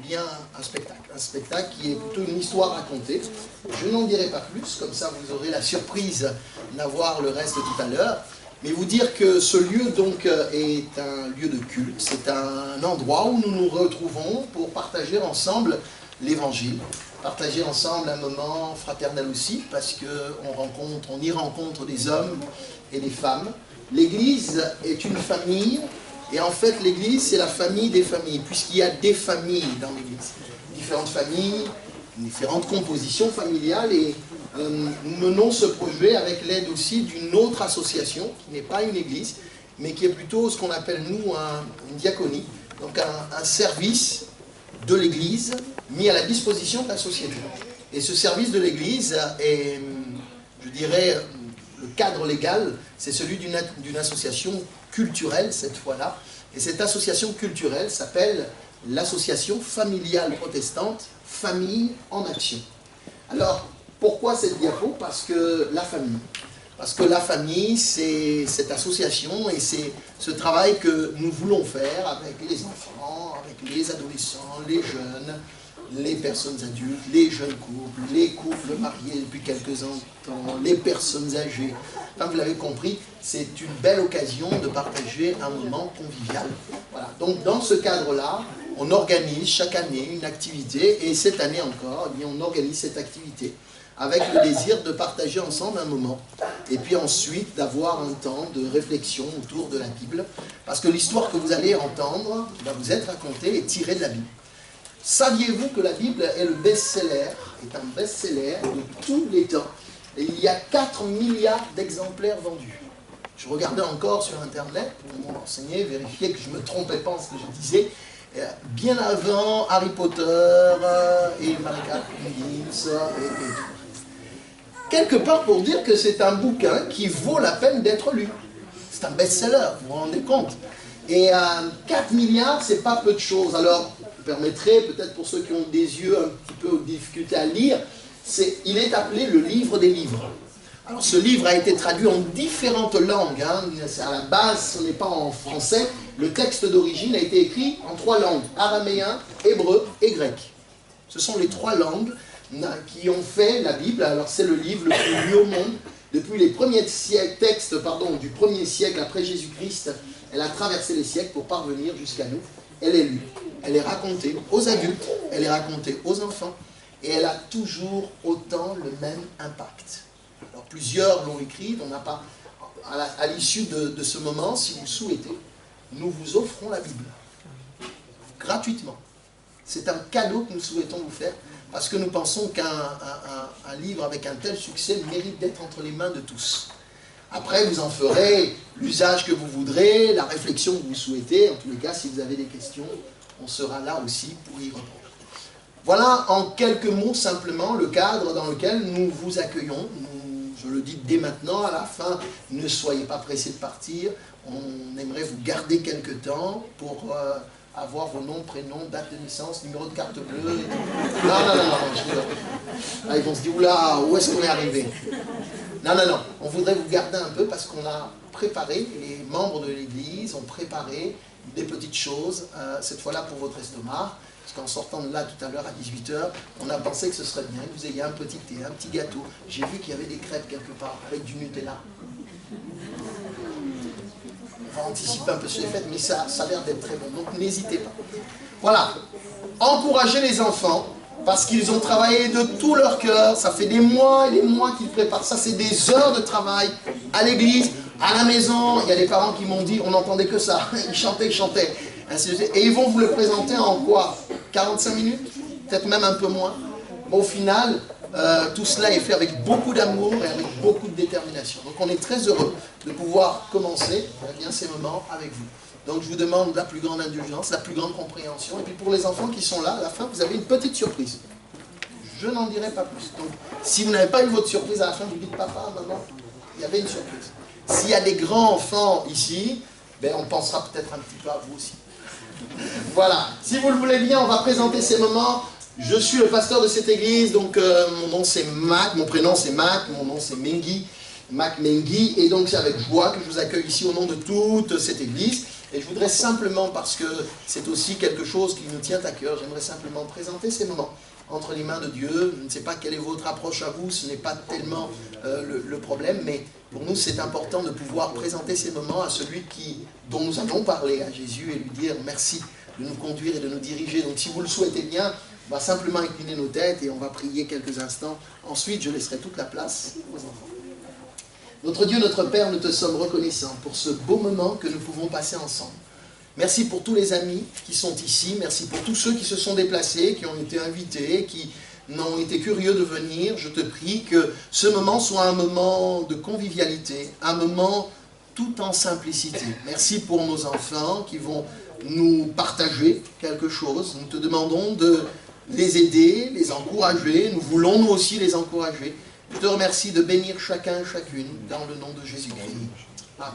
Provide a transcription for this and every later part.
bien un spectacle qui est plutôt une histoire racontée. Je n'en dirai pas plus, comme ça vous aurez la surprise d'avoir le reste tout à l'heure. Mais vous dire que ce lieu donc est un lieu de culte, c'est un endroit où nous nous retrouvons pour partager ensemble l'Évangile, partager ensemble un moment fraternel aussi, parce qu'on y rencontre des hommes et des femmes. L'Église est une famille, et en fait l'Église c'est la famille des familles, puisqu'il y a des familles dans l'Église, différentes familles, différentes compositions familiales, et nous menons ce projet avec l'aide aussi d'une autre association, qui n'est pas une église, mais qui est plutôt ce qu'on appelle nous une diaconie, donc un service de l'église mis à la disposition de la société. Et ce service de l'église est, je dirais, le cadre légal, c'est celui d'une association culturelle cette fois-là, et cette association culturelle s'appelle l'association familiale protestante Famille en Action. Alors, pourquoi cette diapo? Parce que la famille, c'est cette association et c'est ce travail que nous voulons faire avec les enfants, avec les adolescents, les jeunes, les personnes adultes, les jeunes couples, les couples mariés depuis quelques temps, les personnes âgées. Enfin, vous l'avez compris, c'est une belle occasion de partager un moment convivial. Voilà. Donc, dans ce cadre-là, on organise chaque année une activité, et cette année encore, eh bien, on organise cette activité avec le désir de partager ensemble un moment, et puis ensuite d'avoir un temps de réflexion autour de la Bible, parce que l'histoire que vous allez entendre va vous être racontée et tirée de la Bible. Saviez-vous que la Bible est un best-seller de tous les temps? Et il y a 4 milliards d'exemplaires vendus. Je regardais encore sur Internet pour m'en renseigner, vérifier que je ne me trompais pas en ce que je disais. Bien avant Harry Potter et Marika Higgins et tout. Quelque part pour dire que c'est un bouquin qui vaut la peine d'être lu. C'est un best-seller, vous vous rendez compte. Et 4 milliards, c'est pas peu de choses. Alors, vous permettrez, peut-être pour ceux qui ont des yeux un petit peu de difficulté à lire, il est appelé le livre des livres. Alors, ce livre a été traduit en différentes langues. Hein. À la base, ce n'est pas en français. Le texte d'origine a été écrit en 3 langues, araméen, hébreu et grec. Ce sont les 3 langues qui ont fait la Bible. Alors c'est le livre le plus lu au monde. Depuis les premiers textes du 1er siècle après Jésus-Christ, elle a traversé les siècles pour parvenir jusqu'à nous. Elle est lue, elle est racontée aux adultes, elle est racontée aux enfants, et elle a toujours autant le même impact. Alors plusieurs l'ont écrit, on n'a pas, à l'issue de ce moment, si vous le souhaitez, nous vous offrons la Bible, gratuitement. C'est un cadeau que nous souhaitons vous faire, parce que nous pensons qu'un livre avec un tel succès mérite d'être entre les mains de tous. Après, vous en ferez l'usage que vous voudrez, la réflexion que vous souhaitez. En tous les cas, si vous avez des questions, on sera là aussi pour y répondre. Voilà en quelques mots simplement le cadre dans lequel nous vous accueillons. Je le dis dès maintenant, à la fin, ne soyez pas pressés de partir. On aimerait vous garder quelques temps pour avoir vos noms, prénoms, date de naissance, numéro de carte bleue. Et tout. Non, je rigole. Là, ils vont se dire, oula, où est-ce qu'on est arrivé? Non, on voudrait vous garder un peu parce qu'on a préparé, les membres de l'église ont préparé des petites choses, cette fois-là pour votre estomac. Parce qu'en sortant de là tout à l'heure à 18 h, on a pensé que ce serait bien que vous ayez un petit thé, un petit gâteau. J'ai vu qu'il y avait des crêpes quelque part avec du Nutella. On va anticiper un peu sur les fêtes, mais ça a l'air d'être très bon. Donc n'hésitez pas. Voilà. Encouragez les enfants, parce qu'ils ont travaillé de tout leur cœur. Ça fait des mois et des mois qu'ils préparent. Ça, c'est des heures de travail à l'église, à la maison. Il y a des parents qui m'ont dit, on n'entendait que ça. Ils chantaient. Et ils vont vous le présenter en quoi? 45 minutes? Peut-être même un peu moins. Bon, au final, tout cela est fait avec beaucoup d'amour et avec beaucoup de détermination. Donc on est très heureux de pouvoir commencer bien ces moments avec vous. Donc je vous demande la plus grande indulgence, la plus grande compréhension. Et puis pour les enfants qui sont là, à la fin, vous avez une petite surprise. Je n'en dirai pas plus. Donc si vous n'avez pas eu votre surprise à la fin, vous dites papa, maman, il y avait une surprise. S'il y a des grands enfants ici, ben, on pensera peut-être un petit peu à vous aussi. Voilà, si vous le voulez bien, on va présenter ces moments. Je suis le pasteur de cette église, donc mon nom c'est Mac, mon prénom c'est Mac, mon nom c'est Mengi. Macmengi. Et donc c'est avec joie que je vous accueille ici au nom de toute cette église. Et je voudrais simplement, parce que c'est aussi quelque chose qui nous tient à cœur, j'aimerais simplement présenter ces moments entre les mains de Dieu. Je ne sais pas quelle est votre approche à vous, ce n'est pas tellement le problème, mais pour nous c'est important de pouvoir présenter ces moments à celui dont nous allons parler, à Jésus, et lui dire merci de nous conduire et de nous diriger. Donc si vous le souhaitez bien, on va simplement incliner nos têtes et on va prier quelques instants. Ensuite, je laisserai toute la place aux enfants. Notre Dieu, notre Père, nous te sommes reconnaissants pour ce beau moment que nous pouvons passer ensemble. Merci pour tous les amis qui sont ici. Merci pour tous ceux qui se sont déplacés, qui ont été invités, qui n'ont été curieux de venir. Je te prie que ce moment soit un moment de convivialité, un moment tout en simplicité. Merci pour nos enfants qui vont nous partager quelque chose. Nous te demandons de les aider, les encourager. Nous voulons nous aussi les encourager. Je te remercie de bénir chacun et chacune dans le nom de Jésus-Christ. Amen.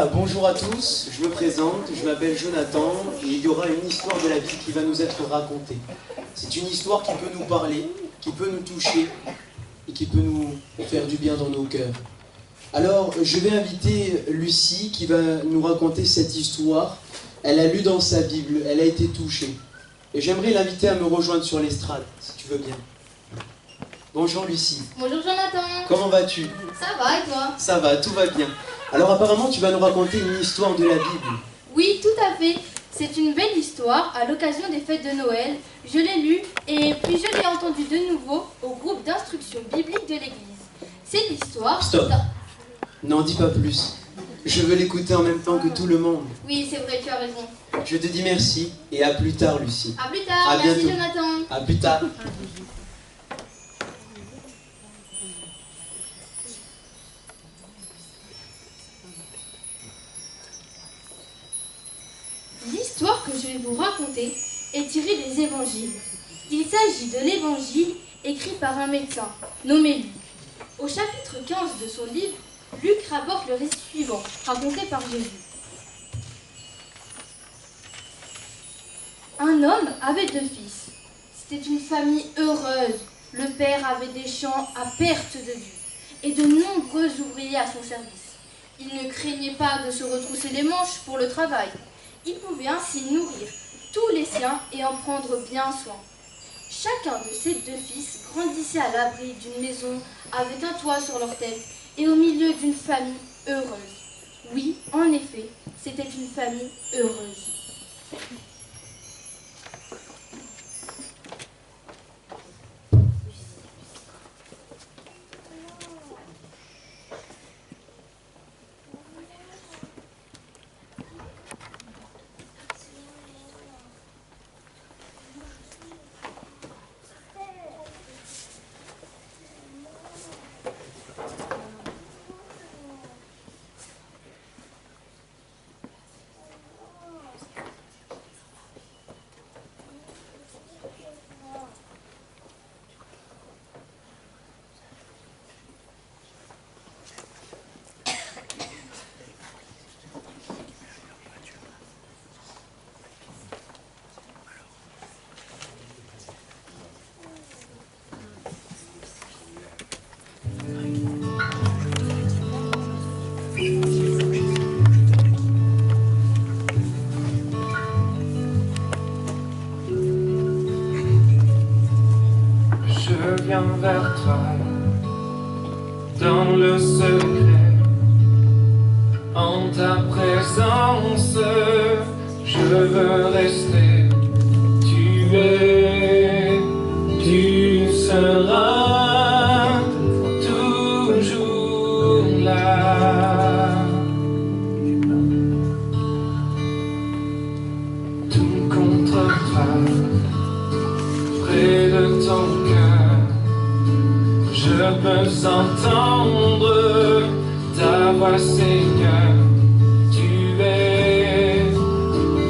Voilà, bonjour à tous, je me présente, je m'appelle Jonathan et il y aura une histoire de la vie qui va nous être racontée. C'est une histoire qui peut nous parler, qui peut nous toucher et qui peut nous faire du bien dans nos cœurs. Alors, je vais inviter Lucie qui va nous raconter cette histoire. Elle a lu dans sa Bible, elle a été touchée. Et j'aimerais l'inviter à me rejoindre sur l'estrade, si tu veux bien. Bonjour Lucie. Bonjour Jonathan. Comment vas-tu? Ça va et toi? Ça va, tout va bien. Alors apparemment, tu vas nous raconter une histoire de la Bible. Oui, tout à fait. C'est une belle histoire à l'occasion des fêtes de Noël. Je l'ai lue et puis je l'ai entendue de nouveau au groupe d'instruction biblique de l'église. C'est l'histoire... Stop. N'en dis pas plus. Je veux l'écouter en même temps que tout le monde. Oui, c'est vrai, tu as raison. Je te dis merci et à plus tard, Lucie. À plus tard, À merci bientôt. Jonathan. À plus tard. L'histoire que je vais vous raconter est tirée des évangiles. Il s'agit de l'évangile écrit par un médecin, nommé Luc. Au chapitre 15 de son livre, Luc rapporte le récit suivant, raconté par Jésus. Un homme avait 2 fils. C'était une famille heureuse. Le père avait des champs à perte de vue et de nombreux ouvriers à son service. Il ne craignait pas de se retrousser les manches pour le travail. Il pouvait ainsi nourrir tous les siens et en prendre bien soin. Chacun de ses 2 fils grandissait à l'abri d'une maison avec un toit sur leur tête et au milieu d'une famille heureuse. Oui, en effet, c'était une famille heureuse. Je viens vers toi dans le secret, en ta présence, je veux rester. Tu seras toujours là. Tout contre toi, près de ton cœur, je peux entendre ta voix, Seigneur.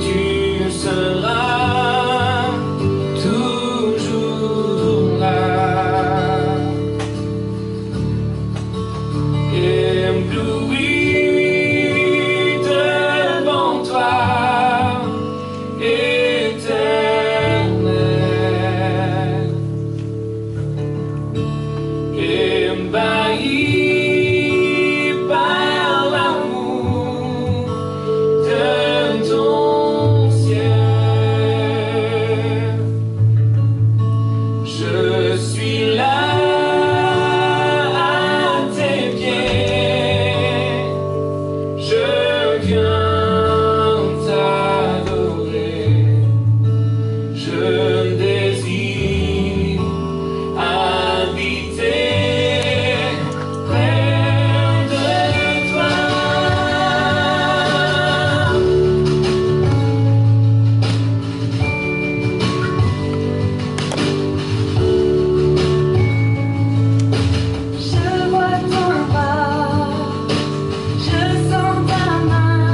Tu seras toujours là. Ébloui devant toi, éternel. Ébahi par l'amour de ton ciel, je suis là à tes pieds, je viens t'adorer, je désire habiter près de toi. Je vois ton bras, je sens ta main,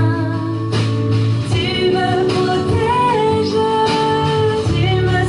tu me protèges, tu me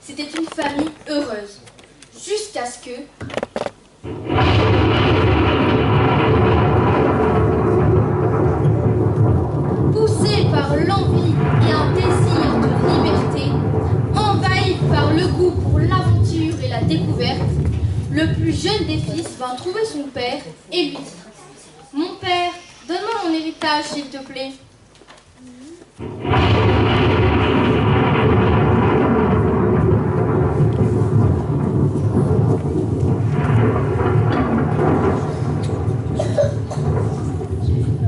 C'était une famille heureuse, jusqu'à ce que... Poussé par l'envie et un désir de liberté, envahi par le goût pour l'aventure et la découverte, le plus jeune des fils vint trouver son père et lui dit « Mon père, donne-moi mon héritage, s'il te plaît. »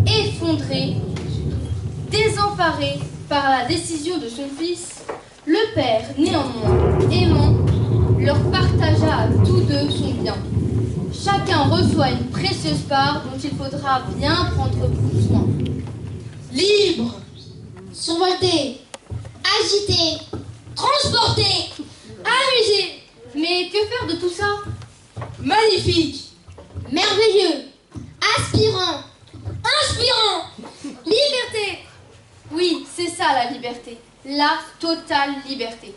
Effondré, désemparé par la décision de son fils, le père, néanmoins aimant, leur partagea ceux sont bien. Chacun reçoit une précieuse part dont il faudra bien prendre soin. Libre, survolté, agité, transporté, amusé. Mais que faire de tout ça? Magnifique, merveilleux, aspirant, inspirant, liberté. Oui, c'est ça la liberté. La totale liberté.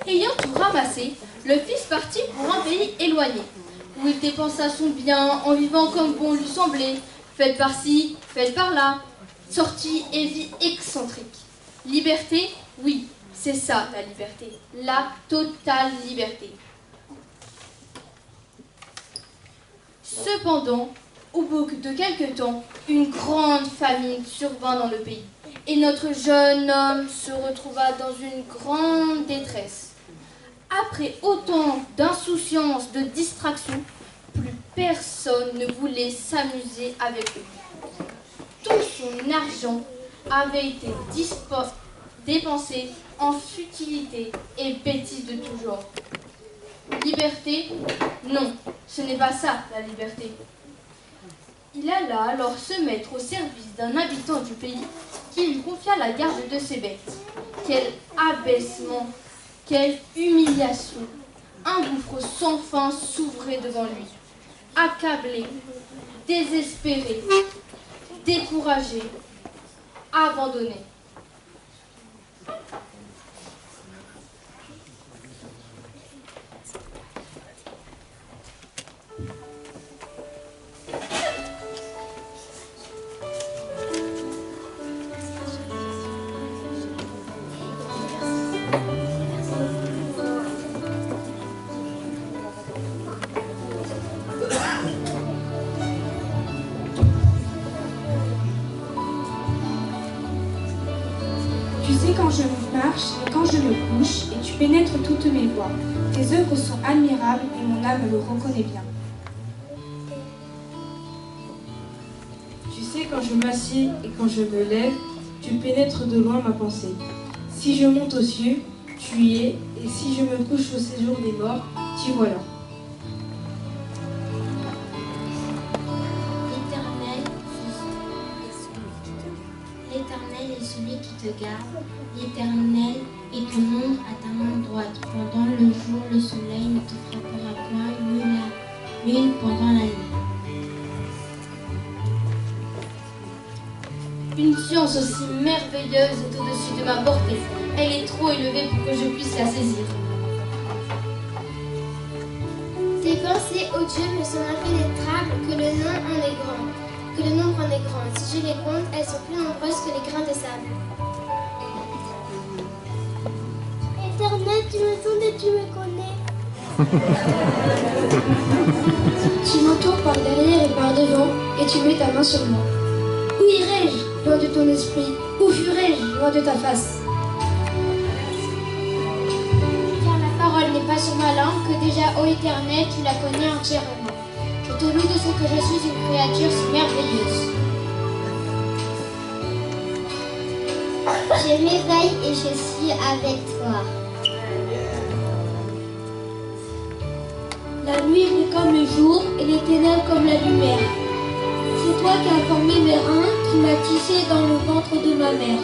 Ayant tout ramassé, le fils partit pour un pays éloigné, où il dépensa son bien en vivant comme bon lui semblait, fête par-ci, fête par-là, sortie et vie excentrique. Liberté, oui, c'est ça la liberté, la totale liberté. Cependant, au bout de quelque temps, une grande famine survint dans le pays, et notre jeune homme se retrouva dans une grande détresse. Après autant d'insouciance, de distraction, plus personne ne voulait s'amuser avec lui. Tout son argent avait été dépensé en futilités et bêtises de tout genre. Liberté? Non, ce n'est pas ça, la liberté. Il alla alors se mettre au service d'un habitant du pays qui lui confia la garde de ses bêtes. Quel abaissement! Quelle humiliation! Un gouffre sans fin s'ouvrait devant lui. Accablé, désespéré, découragé, abandonné. Tu sais quand je marche et quand je me couche, et tu pénètres toutes mes voies. Tes œuvres sont admirables et mon âme le reconnaît bien. Tu sais quand je m'assieds et quand je me lève, tu pénètres de loin ma pensée. Si je monte aux cieux, tu y es, et si je me couche au séjour des morts, t'y voilà. L'Éternel est celui qui te garde. L'Éternel est ton ombre à ta main droite. Pendant le jour, le soleil ne te frappera point, ni la lune pendant la nuit. Une science aussi merveilleuse est au-dessus de ma portée. Elle est trop élevée pour que je puisse la saisir. Tes pensées, ô Dieu, me sont impénétrables, que le nombre en est grand. Que le nombre en est grand. Si je les compte, elles sont plus nombreuses que les grains de sable. Éternel, tu me sondes et tu me connais. Tu m'entoures par derrière et par devant, et tu mets ta main sur moi. Où irai-je, loin de ton esprit? Où fuirai-je, loin de ta face? Car la parole n'est pas sur ma langue, que déjà, ô Éternel, tu la connais entièrement. Je te loue de ce que je suis une créature si merveilleuse. Je m'éveille et je suis avec toi. La nuit est comme le jour, et les ténèbres comme la lumière. C'est toi qui as formé mes reins, qui m'as tissé dans le ventre de ma mère.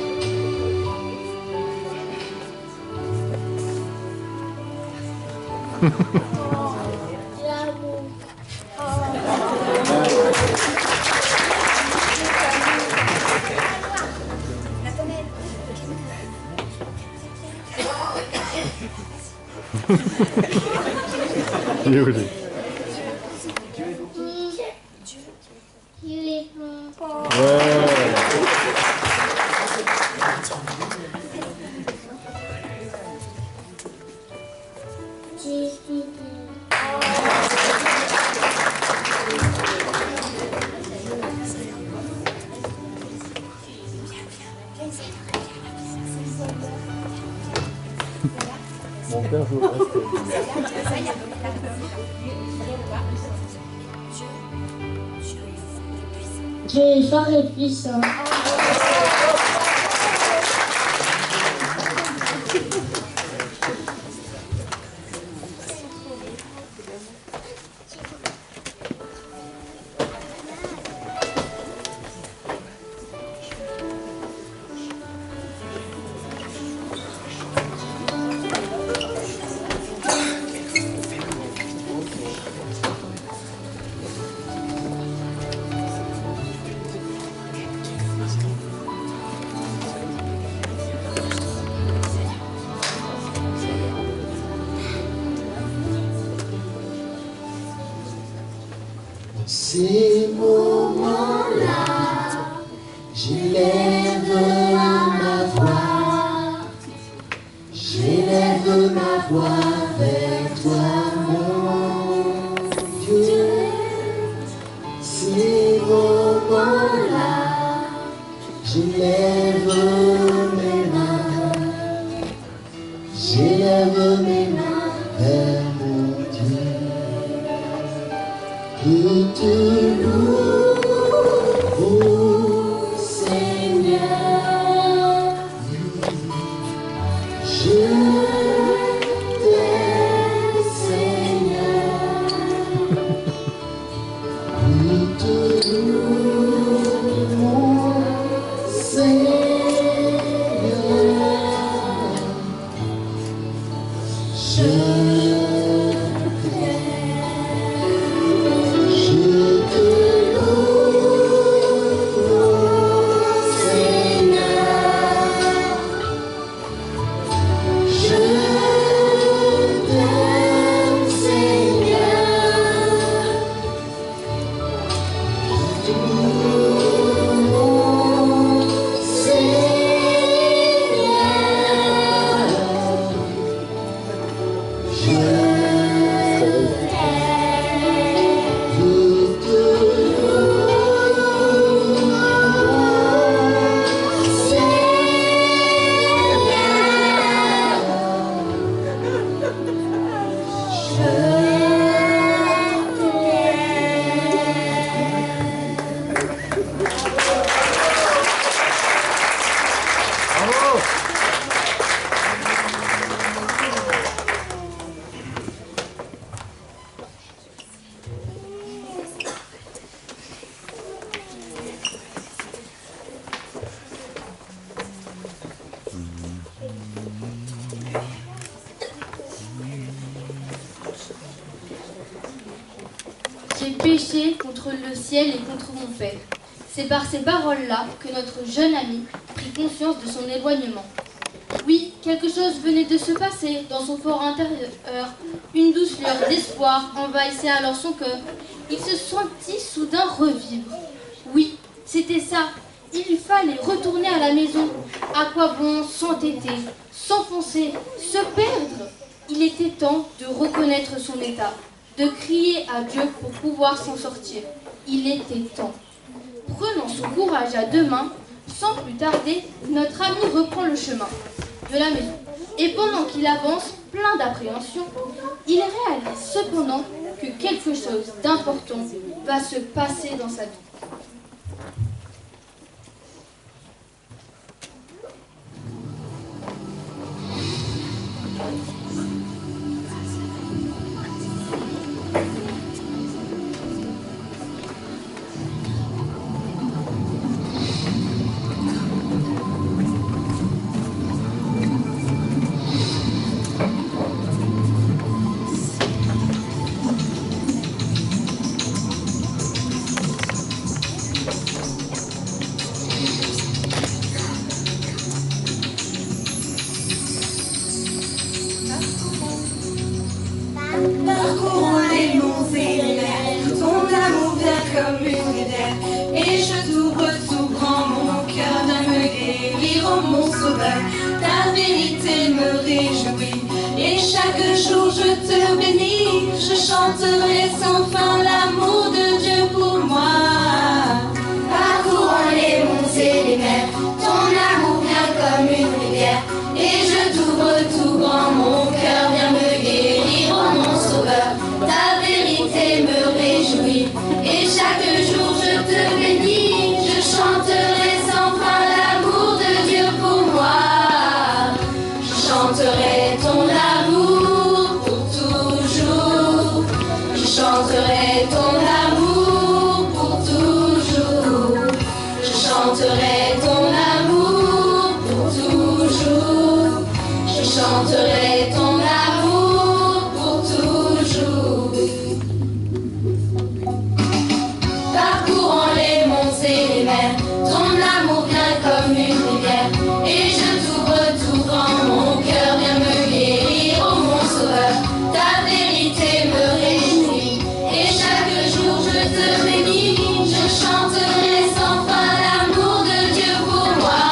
Dieu est bon. Dieu est fidèle. Mon père, je veux rester. Dieu est fort et puissant. Ces moments-là, j'élève ma voix vers toi, mon Dieu. Ces moments-là, j'élève mes mains vers mon Dieu. Je te loue, ô Seigneur, je t'aime, Seigneur, je te loue, mon Seigneur, je j'ai péché contre le ciel et contre mon Père. C'est par ces paroles-là que notre jeune ami prit conscience de son éloignement. Oui, quelque chose venait de se passer dans son fort intérieur. Une douce lueur d'espoir envahissait alors son cœur. Il se sentit soudain revivre. Oui, c'était ça. Il lui fallait retourner à la maison. À quoi bon s'entêter, s'enfoncer, se perdre? Il était temps de reconnaître son état, de crier à Dieu pour pouvoir s'en sortir. Il était temps. Prenant son courage à deux mains, sans plus tarder, notre ami reprend le chemin de la maison. Et pendant qu'il avance, plein d'appréhension, il réalise cependant que quelque chose d'important va se passer dans sa vie. Parcourons les monts et les mers, ton amour vient comme une rivière, et je t'ouvre tout grand, mon cœur vient me guérir, oh mon sauveur, ta vérité me réjouit, et chaque jour je te bénis, je chanterai sans fin l'amour de Dieu pour moi. Parcourons les monts et les mers, ton amour vient comme une rivière, et je t'ouvre tout grand, mon cœur vient me guérir, oh mon sauveur, ta vérité me réjouit, et chaque jour je te bénis, je chanterai sans fin l'amour de Dieu pour moi. Je chanterai ton amour pour toujours, je chanterai ton amour pour toujours, je chanterai ton amour pour toujours, je chanterai ton amour pour toujours. Parcourant les monts et les mers, ton amour vient comme une rivière, et je t'ouvre tout grand, mon cœur vient me guérir, oh mon sauveur, ta vérité me réjouit, et chaque jour je te bénis, je chanterai sans fin l'amour de Dieu pour moi.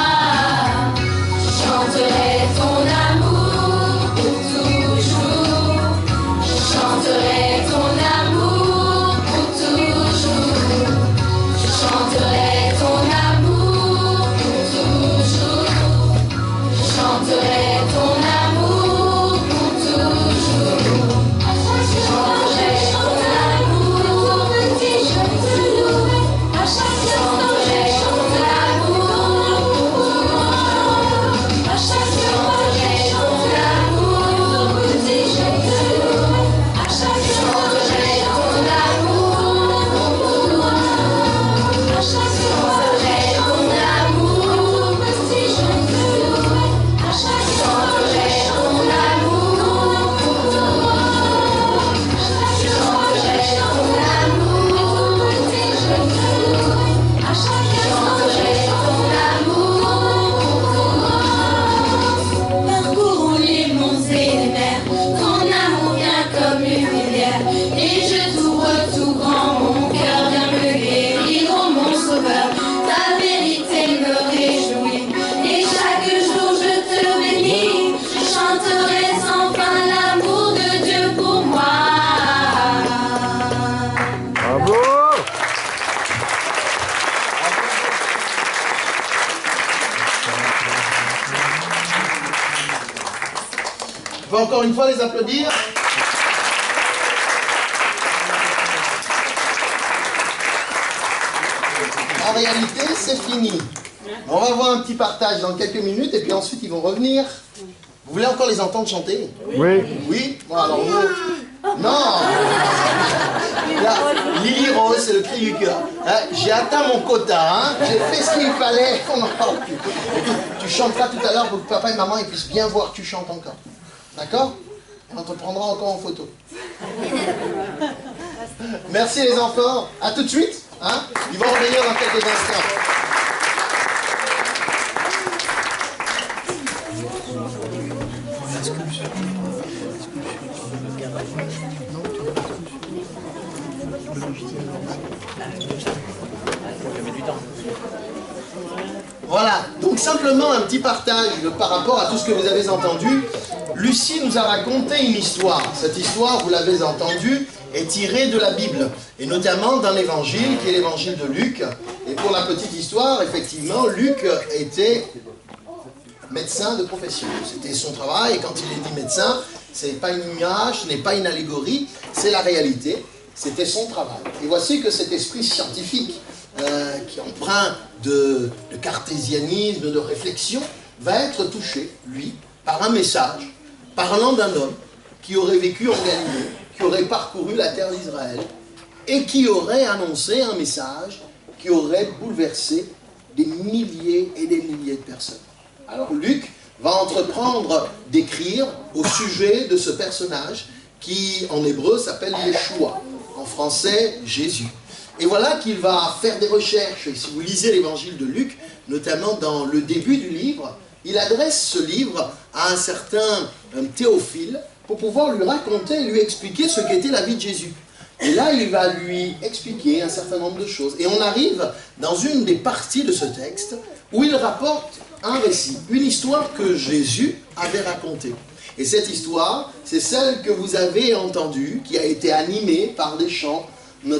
Je chanterai ton amour pour toujours, je chanterai ton amour pour toujours, je chanterai ton amour pour toujours, je chanterai ton amour pour toujours, je chanterai ton amour, petit je te louerai, à chaque instant je chanterai ton amour, à chaque fois je chanterai ton amour, petit je te louerai, à chaque chanterai ton amour, à chaque chanterai ton amour, petit je te louerai, à chaque chanterai ton amour pour toi, je chanterai ton amour, petit je te louerai, à chaque chanterai ton amour pour toi. Parcourons les monts et les mers, ton amour vient comme une rivière, et je t'ouvre tout grand, mon cœur vient me guérir, oh mon sauveur, ta vérité me réjouit, et chaque jour je te bénis, je chanterai sans fin l'amour de Dieu pour moi. Bravo! On va encore une fois les applaudir. En réalité, c'est fini. On va voir un petit partage dans quelques minutes et puis ensuite ils vont revenir. Vous voulez encore les entendre chanter? Oui. Oui? Bon alors vous... Non! Là, Lily Rose, c'est le cri du cœur. Hein, j'ai atteint mon quota, hein? J'ai fait ce qu'il fallait. On n'en parle plus. Écoute, tu chanteras tout à l'heure pour que papa et maman ils puissent bien voir que tu chantes encore. D'accord? Et on te prendra encore en photo. Merci les enfants. À tout de suite. Hein? Ils vont revenir dans quelques instants. Voilà, donc simplement un petit partage par rapport à tout ce que vous avez entendu. Lucie nous a raconté une histoire. Cette histoire, vous l'avez entendue, est tirée de la Bible, et notamment d'un évangile qui est l'évangile de Luc. Et pour la petite histoire, effectivement, Luc était médecin de profession. C'était son travail, et quand il est dit médecin, ce n'est pas une image, ce n'est pas une allégorie, c'est la réalité. C'était son travail. Et voici que cet esprit scientifique, qui est empreint de cartésianisme, de réflexion, va être touché, lui, par un message parlant d'un homme qui aurait vécu en Galilée, qui aurait parcouru la terre d'Israël et qui aurait annoncé un message qui aurait bouleversé des milliers et des milliers de personnes. Alors Luc va entreprendre d'écrire au sujet de ce personnage qui, en hébreu, s'appelle Yeshua, en français, Jésus. Et voilà qu'il va faire des recherches. Et si vous lisez l'évangile de Luc, notamment dans le début du livre, il adresse ce livre à un certain Théophile pour pouvoir lui raconter, lui expliquer ce qu'était la vie de Jésus. Et là, il va lui expliquer un certain nombre de choses. Et on arrive dans une des parties de ce texte où il rapporte un récit, une histoire que Jésus avait racontée. Et cette histoire, c'est celle que vous avez entendue, qui a été animée par des chants,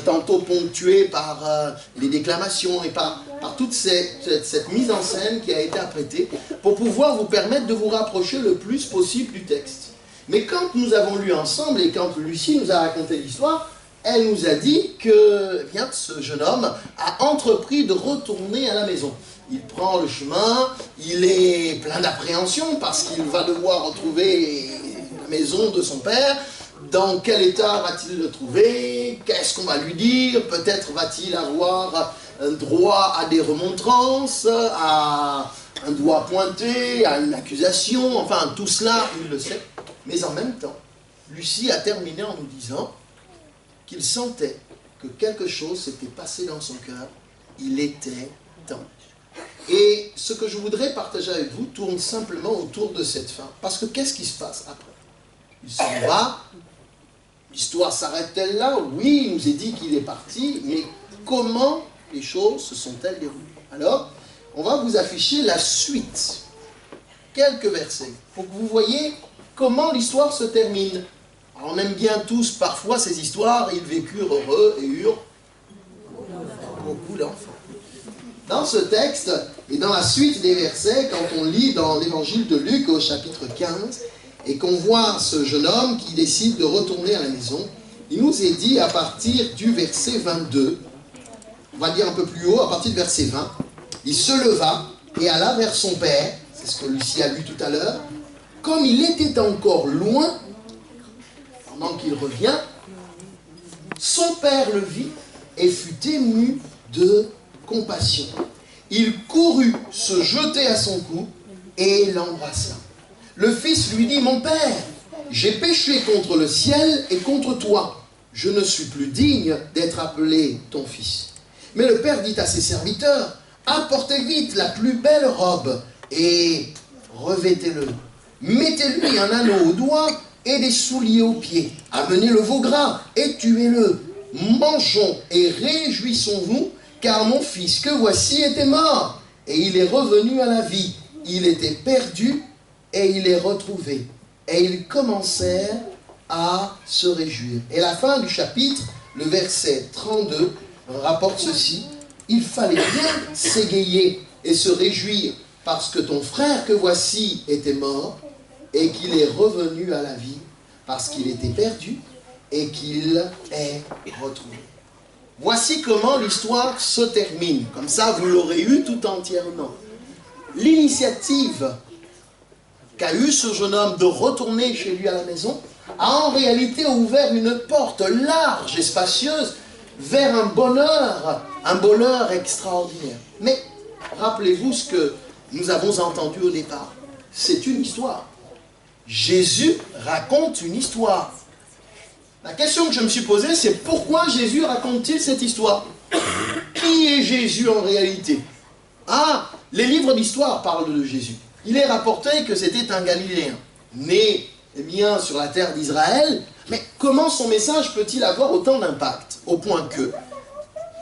tantôt ponctuée par les déclamations et par toute cette mise en scène qui a été apprêtée pour pouvoir vous permettre de vous rapprocher le plus possible du texte. Mais quand nous avons lu ensemble et quand Lucie nous a raconté l'histoire, elle nous a dit que bien, ce jeune homme a entrepris de retourner à la maison. Il prend le chemin, il est plein d'appréhension parce qu'il va devoir retrouver la maison de son père. Dans quel état va-t-il le trouver? Qu'est-ce qu'on va lui dire? Peut-être va-t-il avoir un droit à des remontrances, à un doigt pointé, à une accusation, enfin tout cela, il le sait. Mais en même temps, Lucie a terminé en nous disant qu'il sentait que quelque chose s'était passé dans son cœur. Il était temps. Et ce que je voudrais partager avec vous tourne simplement autour de cette fin. Parce que qu'est-ce qui se passe après? Il s'en va. L'histoire s'arrête-t-elle là? Oui, il nous est dit qu'il est parti, mais comment les choses se sont-elles déroulées? Alors, on va vous afficher la suite. Quelques versets, pour que vous voyez comment l'histoire se termine. Alors, on aime bien tous parfois ces histoires, ils vécurent heureux et eurent beaucoup d'enfants. Dans ce texte, et dans la suite des versets, quand on lit dans l'évangile de Luc au chapitre 15, et qu'on voit ce jeune homme qui décide de retourner à la maison, il nous est dit à partir du verset 22, on va dire un peu plus haut, à partir du verset 20, il se leva et alla vers son père, c'est ce que Lucie a lu tout à l'heure, comme il était encore loin, pendant qu'il revient, son père le vit et fut ému de compassion. Il courut se jeter à son cou et l'embrassa. Le fils lui dit, « Mon père, j'ai péché contre le ciel et contre toi. Je ne suis plus digne d'être appelé ton fils. » Mais le père dit à ses serviteurs, « Apportez vite la plus belle robe et revêtez-le. Mettez-lui un anneau au doigt et des souliers aux pieds. Amenez le veau gras et tuez-le. Mangeons et réjouissons-nous, car mon fils que voici était mort et il est revenu à la vie. Il était perdu et il est retrouvé. » Et ils commencèrent à se réjouir. Et la fin du chapitre, le verset 32, rapporte ceci. « Il fallait bien s'égayer et se réjouir parce que ton frère que voici était mort et qu'il est revenu à la vie, parce qu'il était perdu et qu'il est retrouvé. » Voici comment l'histoire se termine. Comme ça, vous l'aurez eu tout entièrement. L'initiative qu'a eu ce jeune homme de retourner chez lui à la maison a en réalité ouvert une porte large et spacieuse vers un bonheur extraordinaire. Mais rappelez-vous ce que nous avons entendu au départ. C'est une histoire. Jésus raconte une histoire. La question que je me suis posée, c'est pourquoi Jésus raconte-t-il cette histoire? Qui est Jésus en réalité? Ah, les livres d'histoire parlent de Jésus. Il est rapporté que c'était un Galiléen, né bien sur la terre d'Israël, mais comment son message peut-il avoir autant d'impact? Au point que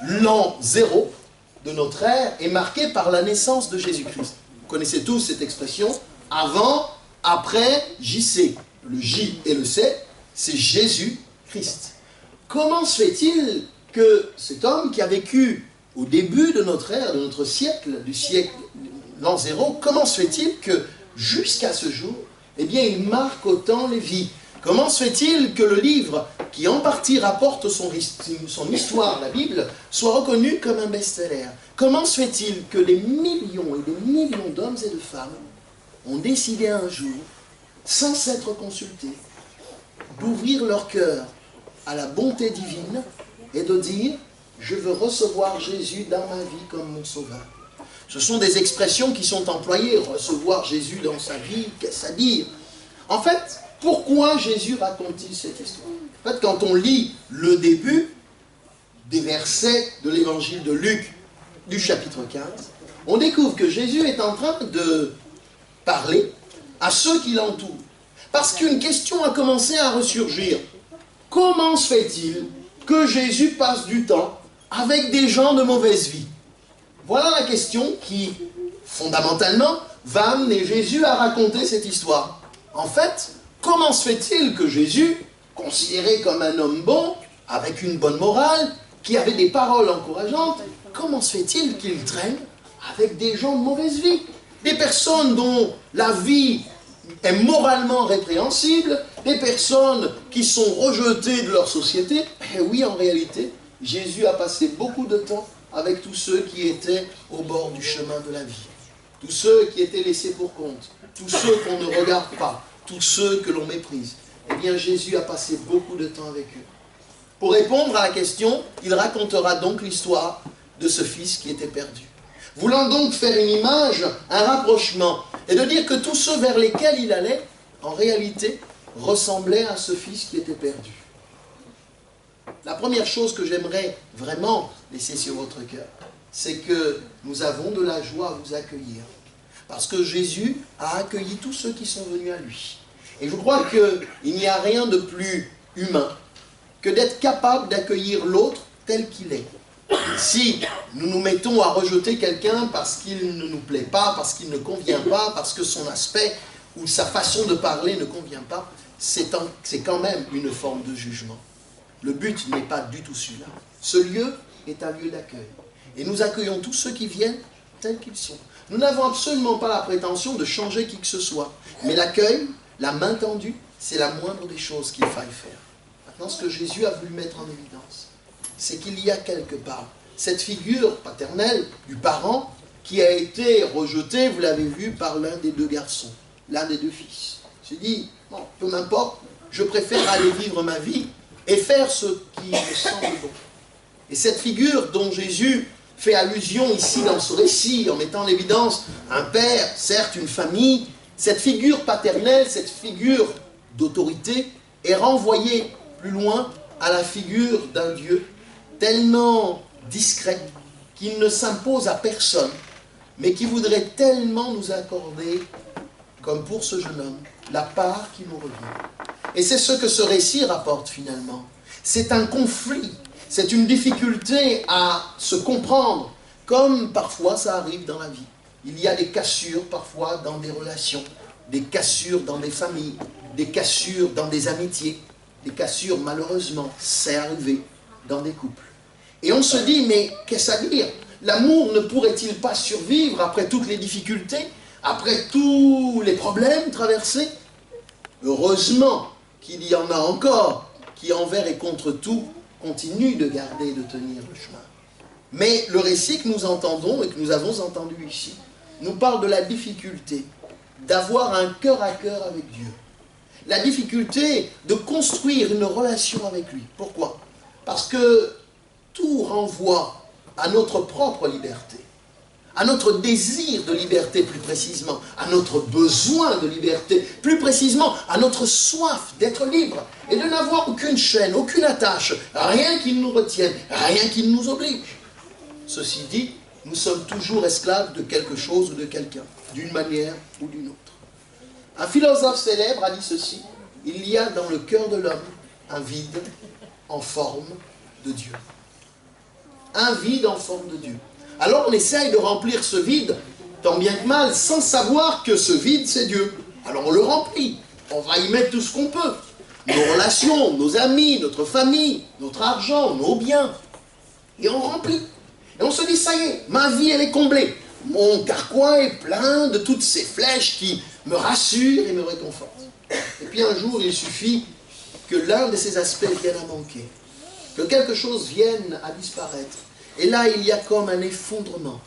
l'an 0 de notre ère est marqué par la naissance de Jésus-Christ. Vous connaissez tous cette expression, avant, après, JC. Le J et le C, c'est Jésus-Christ. Comment se fait-il que cet homme qui a vécu au début de notre ère, de notre siècle, du siècle l'an 0, comment se fait-il que jusqu'à ce jour, eh bien, il marque autant les vies? Comment se fait-il que le livre, qui en partie rapporte son histoire, la Bible, soit reconnu comme un best-seller? Comment se fait-il que des millions et des millions d'hommes et de femmes ont décidé un jour, sans s'être consultés, d'ouvrir leur cœur à la bonté divine et de dire « Je veux recevoir Jésus dans ma vie comme mon sauveur ». Ce sont des expressions qui sont employées, recevoir Jésus dans sa vie, qu'est-ce à dire? En fait, pourquoi Jésus raconte-t-il cette histoire? En fait, quand on lit le début des versets de l'évangile de Luc, du chapitre 15, on découvre que Jésus est en train de parler à ceux qui l'entourent. Parce qu'une question a commencé à ressurgir. Comment se fait-il que Jésus passe du temps avec des gens de mauvaise vie? Voilà la question qui, fondamentalement, va amener Jésus à raconter cette histoire. En fait, comment se fait-il que Jésus, considéré comme un homme bon, avec une bonne morale, qui avait des paroles encourageantes, comment se fait-il qu'il traîne avec des gens de mauvaise vie? Des personnes dont la vie est moralement répréhensible, des personnes qui sont rejetées de leur société. Et oui, en réalité, Jésus a passé beaucoup de temps avec tous ceux qui étaient au bord du chemin de la vie. Tous ceux qui étaient laissés pour compte, tous ceux qu'on ne regarde pas, tous ceux que l'on méprise. Eh bien, Jésus a passé beaucoup de temps avec eux. Pour répondre à la question, il racontera donc l'histoire de ce fils qui était perdu. Voulant donc faire une image, un rapprochement, et de dire que tous ceux vers lesquels il allait, en réalité, ressemblaient à ce fils qui était perdu. La première chose que j'aimerais vraiment laisser sur votre cœur, c'est que nous avons de la joie à vous accueillir. Parce que Jésus a accueilli tous ceux qui sont venus à lui. Et je crois qu'il n'y a rien de plus humain que d'être capable d'accueillir l'autre tel qu'il est. Si nous nous mettons à rejeter quelqu'un parce qu'il ne nous plaît pas, parce qu'il ne convient pas, parce que son aspect ou sa façon de parler ne convient pas, c'est quand même une forme de jugement. Le but n'est pas du tout celui-là. Ce lieu est un lieu d'accueil. Et nous accueillons tous ceux qui viennent tels qu'ils sont. Nous n'avons absolument pas la prétention de changer qui que ce soit. Mais l'accueil, la main tendue, c'est la moindre des choses qu'il faille faire. Maintenant, ce que Jésus a voulu mettre en évidence, c'est qu'il y a quelque part cette figure paternelle du parent qui a été rejetée, vous l'avez vu, par l'un des deux garçons, l'un des deux fils. Il s'est dit, bon, peu m'importe, je préfère aller vivre ma vie et faire ce qui me semble bon. Et cette figure dont Jésus fait allusion ici dans ce récit, en mettant en évidence un père, certes une famille, cette figure paternelle, cette figure d'autorité est renvoyée plus loin à la figure d'un Dieu tellement discret qu'il ne s'impose à personne, mais qui voudrait tellement nous accorder, comme pour ce jeune homme, la part qui nous revient. Et c'est ce que ce récit rapporte finalement. C'est un conflit, c'est une difficulté à se comprendre, comme parfois ça arrive dans la vie. Il y a des cassures parfois dans des relations, des cassures dans des familles, des cassures dans des amitiés, des cassures malheureusement, c'est arrivé dans des couples. Et on se dit, mais qu'est-ce à dire? L'amour ne pourrait-il pas survivre après toutes les difficultés, après tous les problèmes traversés? Heureusement qu'il y en a encore qui, envers et contre tout, continuent de garder et de tenir le chemin. Mais le récit que nous entendons et que nous avons entendu ici nous parle de la difficulté d'avoir un cœur à cœur avec Dieu. La difficulté de construire une relation avec lui. Pourquoi? Parce que tout renvoie à notre propre liberté. à notre désir de liberté plus précisément, à notre besoin de liberté plus précisément, à notre soif d'être libre et de n'avoir aucune chaîne, aucune attache, rien qui nous retienne, rien qui nous oblige. Ceci dit, nous sommes toujours esclaves de quelque chose ou de quelqu'un, d'une manière ou d'une autre. Un philosophe célèbre a dit ceci: il y a dans le cœur de l'homme un vide en forme de Dieu. Un vide en forme de Dieu. Alors on essaye de remplir ce vide, tant bien que mal, sans savoir que ce vide c'est Dieu. Alors on le remplit, on va y mettre tout ce qu'on peut. Nos relations, nos amis, notre famille, notre argent, nos biens. Et on remplit. Et on se dit, ça y est, ma vie elle est comblée. Mon carquois est plein de toutes ces flèches qui me rassurent et me réconfortent. Et puis un jour, il suffit que l'un de ces aspects vienne à manquer, que quelque chose vienne à disparaître. Et là, il y a comme un effondrement,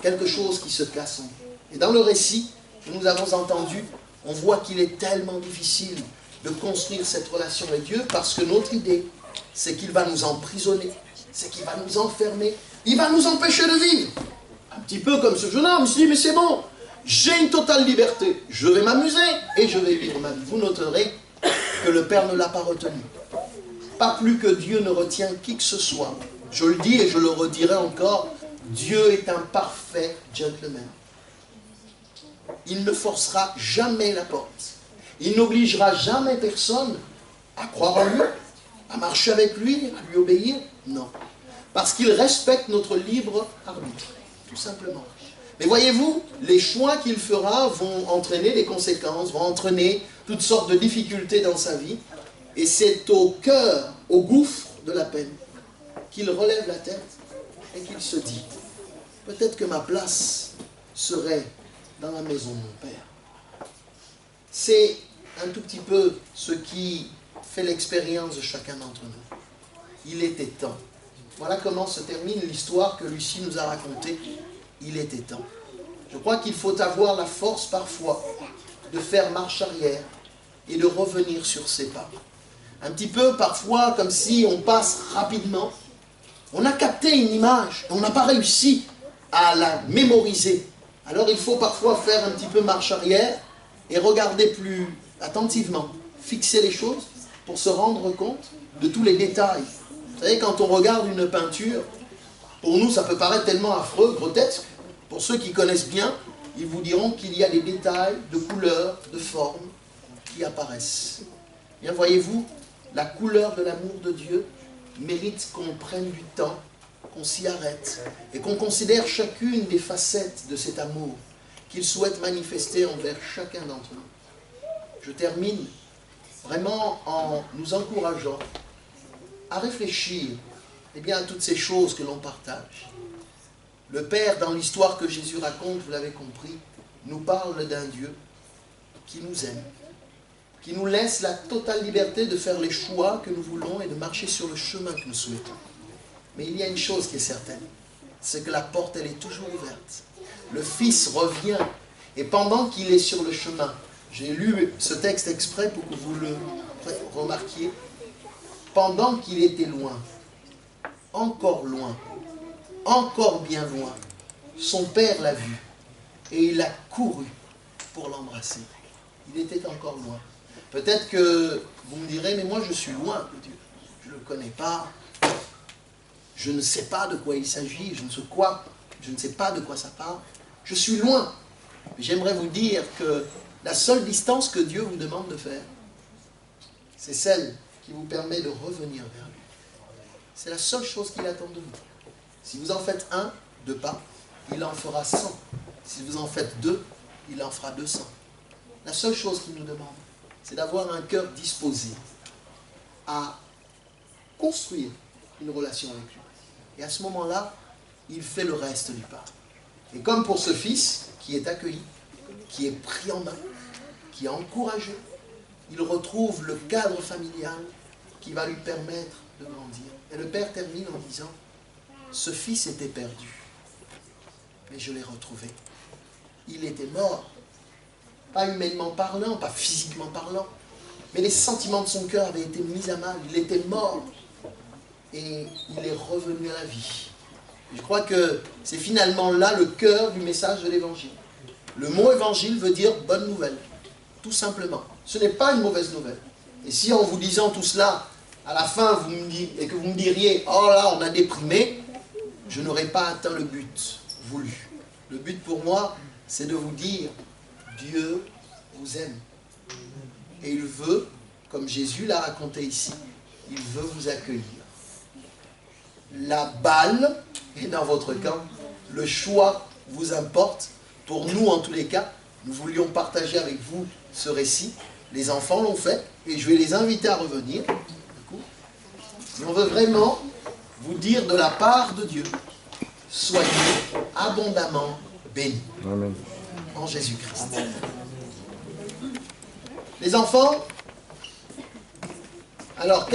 quelque chose qui se casse en nous. Et dans le récit que nous avons entendu, on voit qu'il est tellement difficile de construire cette relation avec Dieu parce que notre idée, c'est qu'il va nous emprisonner, c'est qu'il va nous enfermer, il va nous empêcher de vivre. Un petit peu comme ce jeune homme, il se dit, mais c'est bon, j'ai une totale liberté, je vais m'amuser et je vais vivre ma vie. Vous noterez que le Père ne l'a pas retenu. Pas plus que Dieu ne retient qui que ce soit. Je le dis et je le redirai encore, Dieu est un parfait gentleman. Il ne forcera jamais la porte. Il n'obligera jamais personne à croire en lui, à marcher avec lui, à lui obéir. Non. Parce qu'il respecte notre libre arbitre, tout simplement. Mais voyez-vous, les choix qu'il fera vont entraîner des conséquences, vont entraîner toutes sortes de difficultés dans sa vie. Et c'est au cœur, au gouffre de la peine, qu'il relève la tête et qu'il se dit, peut-être que ma place serait dans la maison de mon Père. C'est un tout petit peu ce qui fait l'expérience de chacun d'entre nous. Il était temps. Voilà comment se termine l'histoire que Lucie nous a racontée. Il était temps. Je crois qu'il faut avoir la force parfois de faire marche arrière et de revenir sur ses pas. Un petit peu parfois comme si on passe rapidement. On a capté une image, on n'a pas réussi à la mémoriser. Alors il faut parfois faire un petit peu marche arrière et regarder plus attentivement, fixer les choses pour se rendre compte de tous les détails. Vous savez, quand on regarde une peinture, pour nous ça peut paraître tellement affreux, grotesque. Pour ceux qui connaissent bien, ils vous diront qu'il y a des détails de couleurs, de formes qui apparaissent. Bien voyez-vous, la couleur de l'amour de Dieu mérite qu'on prenne du temps, qu'on s'y arrête et qu'on considère chacune des facettes de cet amour qu'il souhaite manifester envers chacun d'entre nous. Je termine vraiment en nous encourageant à réfléchir à toutes ces choses que l'on partage. Le Père, dans l'histoire que Jésus raconte, vous l'avez compris, nous parle d'un Dieu qui nous aime, qui nous laisse la totale liberté de faire les choix que nous voulons et de marcher sur le chemin que nous souhaitons. Mais il y a une chose qui est certaine, c'est que la porte, elle est toujours ouverte. Le Fils revient, et pendant qu'il est sur le chemin, j'ai lu ce texte exprès pour que vous le remarquiez, pendant qu'il était loin, encore bien loin, son Père l'a vu, et il a couru pour l'embrasser. Il était encore loin. Peut-être que vous me direz, mais moi je suis loin de Dieu. Je ne le connais pas. Je ne sais pas de quoi il s'agit. Je ne sais pas de quoi ça parle. Je suis loin. J'aimerais vous dire que la seule distance que Dieu vous demande de faire, c'est celle qui vous permet de revenir vers lui. C'est la seule chose qu'il attend de vous. Si vous en faites 2 pas, il en fera 100. Si vous en faites 2, il en fera 200. La seule chose qu'il nous demande, c'est d'avoir un cœur disposé à construire une relation avec lui. Et à ce moment-là, il fait le reste du pas. Et comme pour ce fils qui est accueilli, qui est pris en main, qui est encouragé, il retrouve le cadre familial qui va lui permettre de grandir. Et le Père termine en disant, ce fils était perdu, mais je l'ai retrouvé. Il était mort, pas humainement parlant, pas physiquement parlant, mais les sentiments de son cœur avaient été mis à mal. Il était mort et il est revenu à la vie. Je crois que c'est finalement là le cœur du message de l'évangile. Le mot évangile veut dire bonne nouvelle, tout simplement. Ce n'est pas une mauvaise nouvelle. Et si en vous disant tout cela, à la fin, et que vous me diriez, oh là, on a déprimé, je n'aurais pas atteint le but voulu. Le but pour moi, c'est de vous dire, Dieu vous aime. Et il veut, comme Jésus l'a raconté ici, il veut vous accueillir. La balle est dans votre camp, le choix vous importe. Pour nous, en tous les cas, nous voulions partager avec vous ce récit. Les enfants l'ont fait, et je vais les inviter à revenir. Mais on veut vraiment vous dire de la part de Dieu, soyez abondamment bénis. Amen. En Jésus-Christ. Les enfants, alors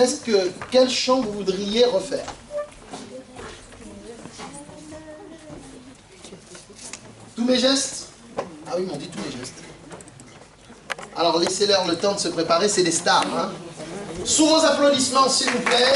quel chant vous voudriez refaire? Tous mes gestes? Ah oui, ils m'ont dit tous mes gestes. Alors laissez-leur le temps de se préparer, c'est des stars. Hein? Sous vos applaudissements, s'il vous plaît.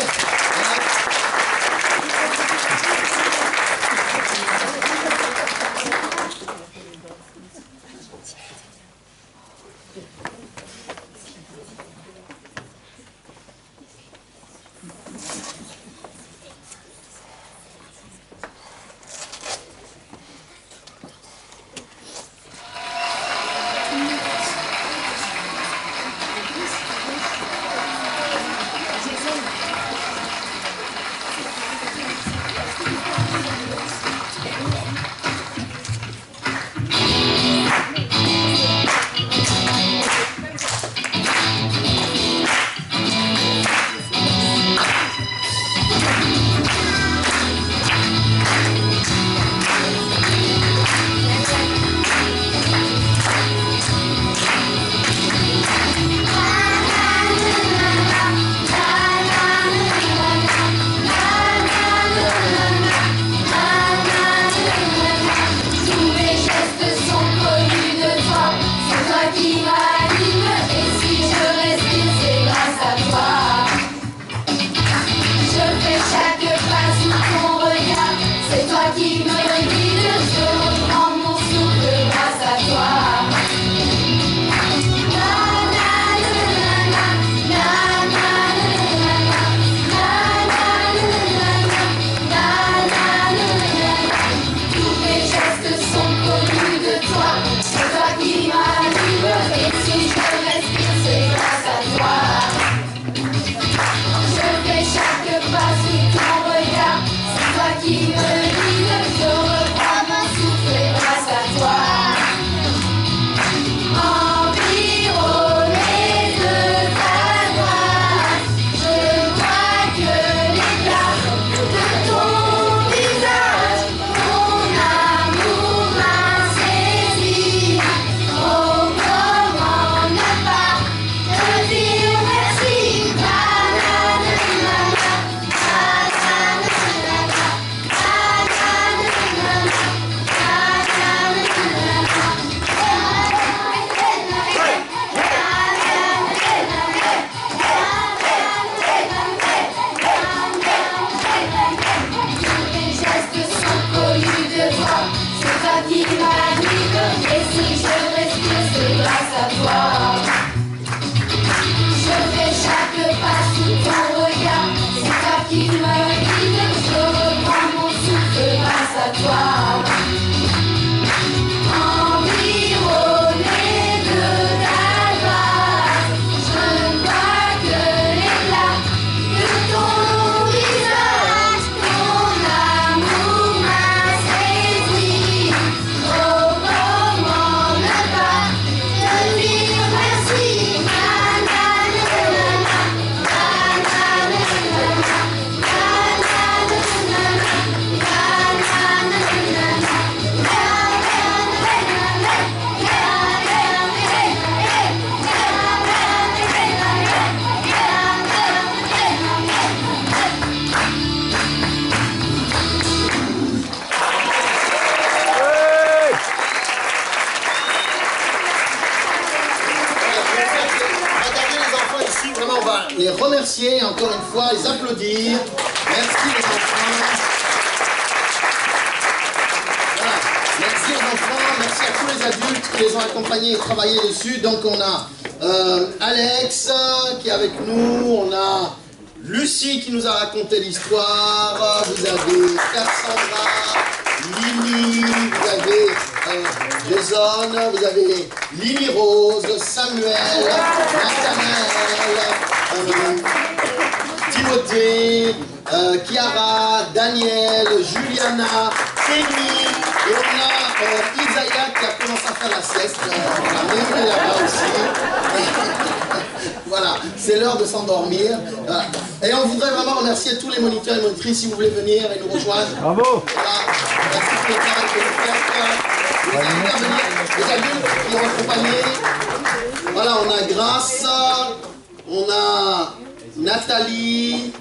Les remercier encore une fois, les applaudir. Merci les enfants. merci à tous les adultes qui les ont accompagnés et travaillé dessus. Donc on a Alex qui est avec nous, on a Lucie qui nous a raconté l'histoire, vous avez Cassandra, Lily, vous avez Jason, vous avez Lily Rose, Samuel, Nathanaël, Timothée, Chiara, Daniel, Juliana, Kenny, et on a Isaiah qui a commencé à faire la sieste, on a même là-bas aussi. Voilà, c'est l'heure de s'endormir. Voilà. Et on voudrait vraiment remercier tous les moniteurs et monitrices si vous voulez venir et nous rejoindre. Bravo. Voilà. Merci pour le travail que vous faites. Les adultes qui ont accompagné. Voilà, on a Grace, on a Nathalie,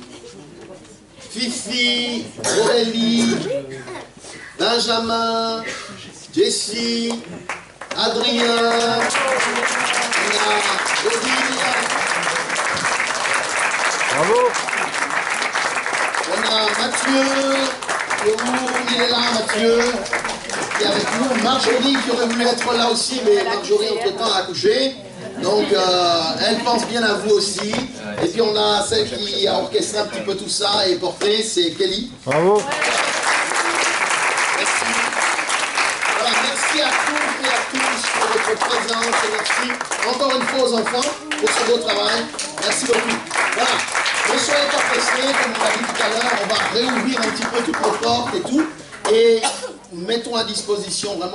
Fifi, Aurélie, Benjamin, Jessie, Adrien, on a Odile, Bravo. on a Mathieu, il est là Mathieu, qui est avec nous, Marjorie qui aurait voulu être là aussi, mais Marjorie entre-temps a accouché. Donc elle pense bien à vous aussi. Et puis on a celle qui a orchestré un petit peu tout ça et porté, c'est Kelly. Bravo. Merci. Voilà, merci à toutes et à tous pour votre présence et merci encore une fois aux enfants pour ce beau travail. Merci beaucoup. Voilà, ne soyez pas pressés, comme on l'a dit tout à l'heure, on va réouvrir un petit peu toutes nos portes et tout. Et mettons à disposition vraiment